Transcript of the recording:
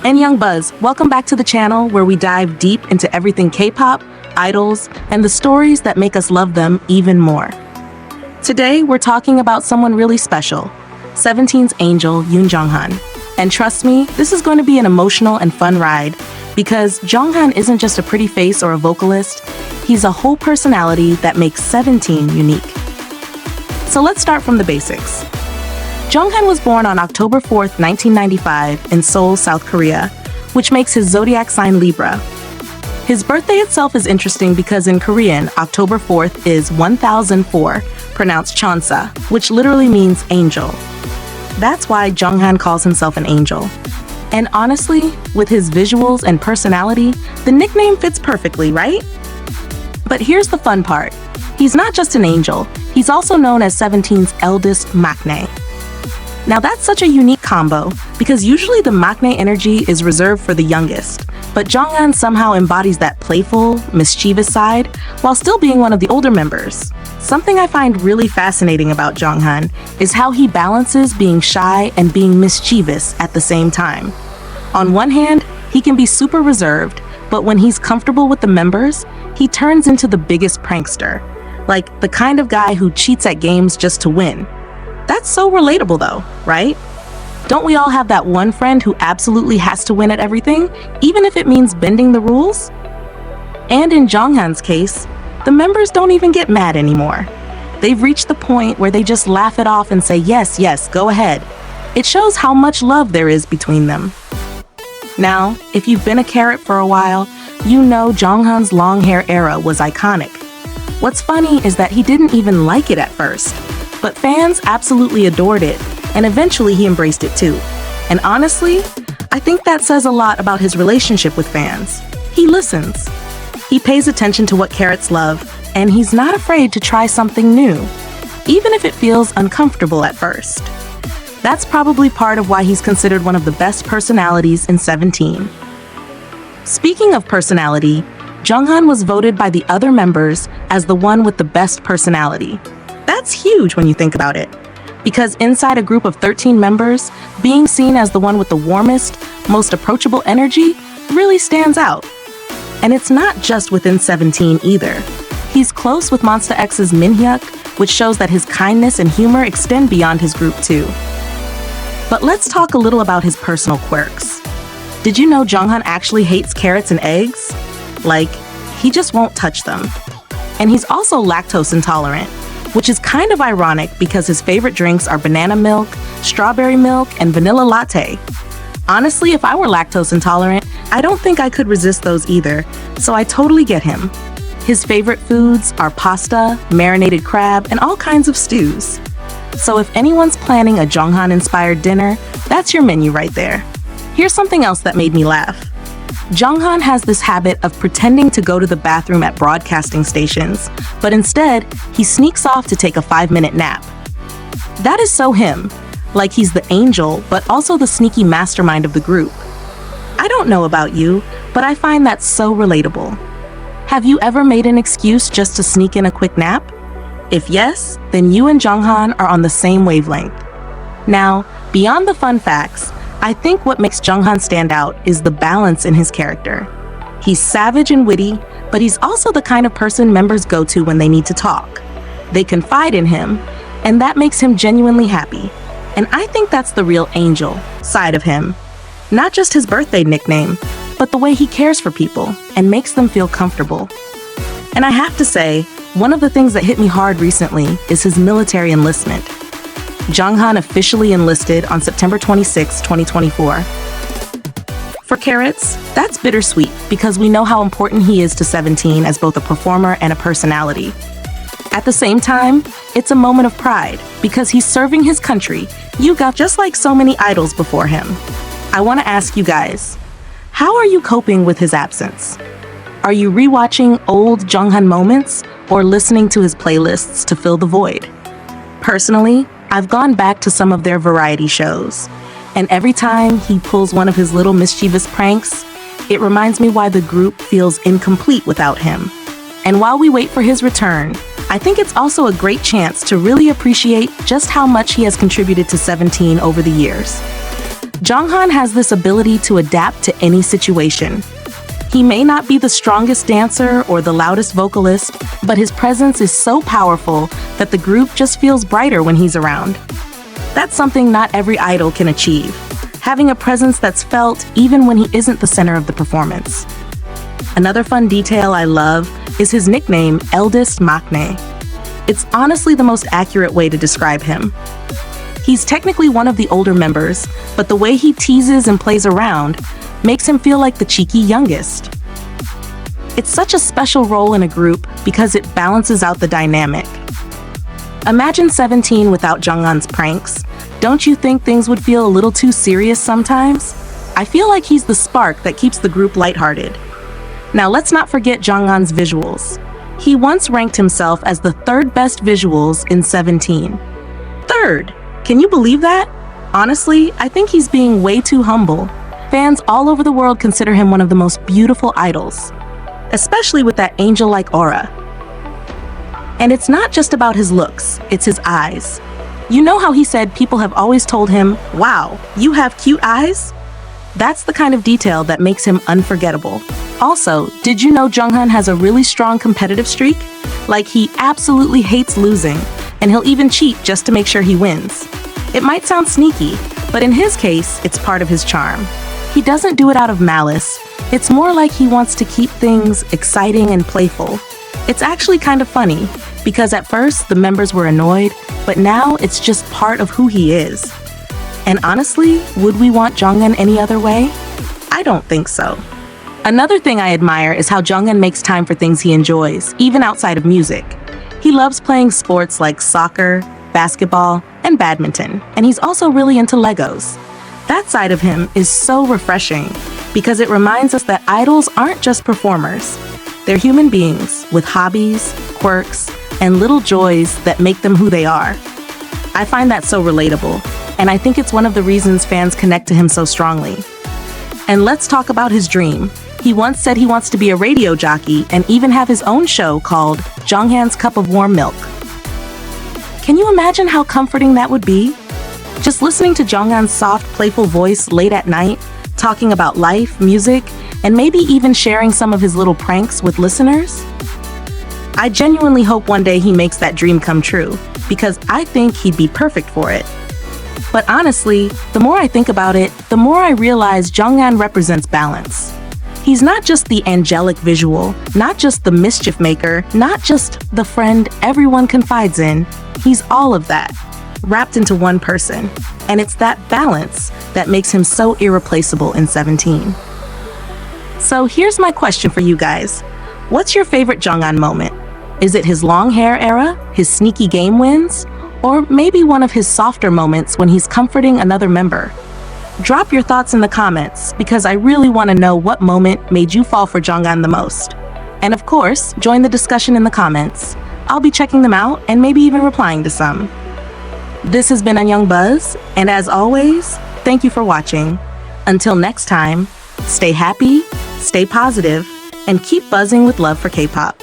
And Young Buzz, welcome back to the channel where we dive deep into everything K-pop, idols, and the stories that make us love them even more. Today, we're talking about someone really special, 17's angel, Yoon Jeonghan. And trust me, this is going to be an emotional and fun ride because Jeonghan isn't just a pretty face or a vocalist, he's a whole personality that makes 17 unique. So let's start from the basics. Jeonghan was born on October 4th, 1995 in Seoul, South Korea, which makes his zodiac sign Libra. His birthday itself is interesting because in Korean, October 4th is 1004, pronounced Chonsa, which literally means angel. That's why Jeonghan calls himself an angel. And honestly, with his visuals and personality, the nickname fits perfectly, right? But here's the fun part. He's not just an angel, he's also known as 17's eldest maknae. Now that's such a unique combo, because usually the maknae energy is reserved for the youngest, but Jeonghan somehow embodies that playful, mischievous side, while still being one of the older members. Something I find really fascinating about Jeonghan is how he balances being shy and being mischievous at the same time. On one hand, he can be super reserved, but when he's comfortable with the members, he turns into the biggest prankster, like the kind of guy who cheats at games just to win. That's so relatable though, right? Don't we all have that one friend who absolutely has to win at everything, even if it means bending the rules? And in Jeonghan's case, the members don't even get mad anymore. They've reached the point where they just laugh it off and say, yes, yes, go ahead. It shows how much love there is between them. Now, if you've been a carrot for a while, you know Jeonghan's long hair era was iconic. What's funny is that he didn't even like it at first. But fans absolutely adored it, and eventually he embraced it too. And honestly, I think that says a lot about his relationship with fans. He listens. He pays attention to what carrots love, and he's not afraid to try something new, even if it feels uncomfortable at first. That's probably part of why he's considered one of the best personalities in 17. Speaking of personality, Jeonghan was voted by the other members as the one with the best personality. That's huge when you think about it, because inside a group of 13 members, being seen as the one with the warmest, most approachable energy really stands out. And it's not just within 17 either. He's close with Monsta X's Minhyuk, which shows that his kindness and humor extend beyond his group too. But let's talk a little about his personal quirks. Did you know Jeonghan actually hates carrots and eggs? Like, he just won't touch them. And he's also lactose intolerant, which is kind of ironic because his favorite drinks are banana milk, strawberry milk, and vanilla latte. Honestly, if I were lactose intolerant, I don't think I could resist those either, so I totally get him. His favorite foods are pasta, marinated crab, and all kinds of stews. So if anyone's planning a Jeonghan-inspired dinner, that's your menu right there. Here's something else that made me laugh. Jeonghan has this habit of pretending to go to the bathroom at broadcasting stations, but instead, he sneaks off to take a 5-minute nap. That is so him, like he's the angel, but also the sneaky mastermind of the group. I don't know about you, but I find that so relatable. Have you ever made an excuse just to sneak in a quick nap? If yes, then you and Jeonghan are on the same wavelength. Now, beyond the fun facts, I think what makes Jeonghan stand out is the balance in his character. He's savage and witty, but he's also the kind of person members go to when they need to talk. They confide in him, and that makes him genuinely happy. And I think that's the real angel side of him. Not just his birthday nickname, but the way he cares for people and makes them feel comfortable. And I have to say, one of the things that hit me hard recently is his military enlistment. Jeonghan officially enlisted on September 26, 2024. For carrots, that's bittersweet because we know how important he is to 17 as both a performer and a personality. At the same time, it's a moment of pride because he's serving his country, YouGov, just like so many idols before him. I want to ask you guys, how are you coping with his absence? Are you rewatching old Jeonghan moments or listening to his playlists to fill the void? Personally, I've gone back to some of their variety shows, and every time he pulls one of his little mischievous pranks, it reminds me why the group feels incomplete without him. And while we wait for his return, I think it's also a great chance to really appreciate just how much he has contributed to 17 over the years. Jeonghan has this ability to adapt to any situation. He may not be the strongest dancer or the loudest vocalist, but his presence is so powerful that the group just feels brighter when he's around. That's something not every idol can achieve, having a presence that's felt even when he isn't the center of the performance. Another fun detail I love is his nickname, eldest maknae. It's honestly the most accurate way to describe him. He's technically one of the older members, but the way he teases and plays around makes him feel like the cheeky youngest. It's such a special role in a group because it balances out the dynamic. Imagine 17 without Jeonghan's pranks. Don't you think things would feel a little too serious sometimes? I feel like he's the spark that keeps the group lighthearted. Now let's not forget Jeonghan's visuals. He once ranked himself as the third best visuals in 17. Third! Can you believe that? Honestly, I think he's being way too humble. Fans all over the world consider him one of the most beautiful idols, especially with that angel-like aura. And it's not just about his looks, it's his eyes. You know how he said people have always told him, "Wow, you have cute eyes?" That's the kind of detail that makes him unforgettable. Also, did you know Jeonghan has a really strong competitive streak? Like, he absolutely hates losing, and he'll even cheat just to make sure he wins. It might sound sneaky, but in his case, it's part of his charm. He doesn't do it out of malice. It's more like he wants to keep things exciting and playful. It's actually kind of funny, because at first the members were annoyed, but now it's just part of who he is. And honestly, would we want Jeonghan any other way? I don't think so. Another thing I admire is how Jeonghan makes time for things he enjoys, even outside of music. He loves playing sports like soccer, basketball, and badminton, and he's also really into Legos. That side of him is so refreshing because it reminds us that idols aren't just performers. They're human beings with hobbies, quirks, and little joys that make them who they are. I find that so relatable, and I think it's one of the reasons fans connect to him so strongly. And let's talk about his dream. He once said he wants to be a radio jockey and even have his own show called Jeonghan's Cup of Warm Milk. Can you imagine how comforting that would be? Just listening to Jeonghan's soft, playful voice late at night, talking about life, music, and maybe even sharing some of his little pranks with listeners? I genuinely hope one day he makes that dream come true, because I think he'd be perfect for it. But honestly, the more I think about it, the more I realize Jeonghan represents balance. He's not just the angelic visual, not just the mischief maker, not just the friend everyone confides in. He's all of that, wrapped into one person. And it's that balance that makes him so irreplaceable in 17. So here's my question for you guys. What's your favorite Jeonghan moment? Is it his long hair era, his sneaky game wins, or maybe one of his softer moments when he's comforting another member? Drop your thoughts in the comments because I really want to know what moment made you fall for Jeonghan the most. And of course, join the discussion in the comments. I'll be checking them out and maybe even replying to some. This has been Young Buzz, and as always, thank you for watching. Until next time, stay happy, stay positive, and keep buzzing with love for K-pop.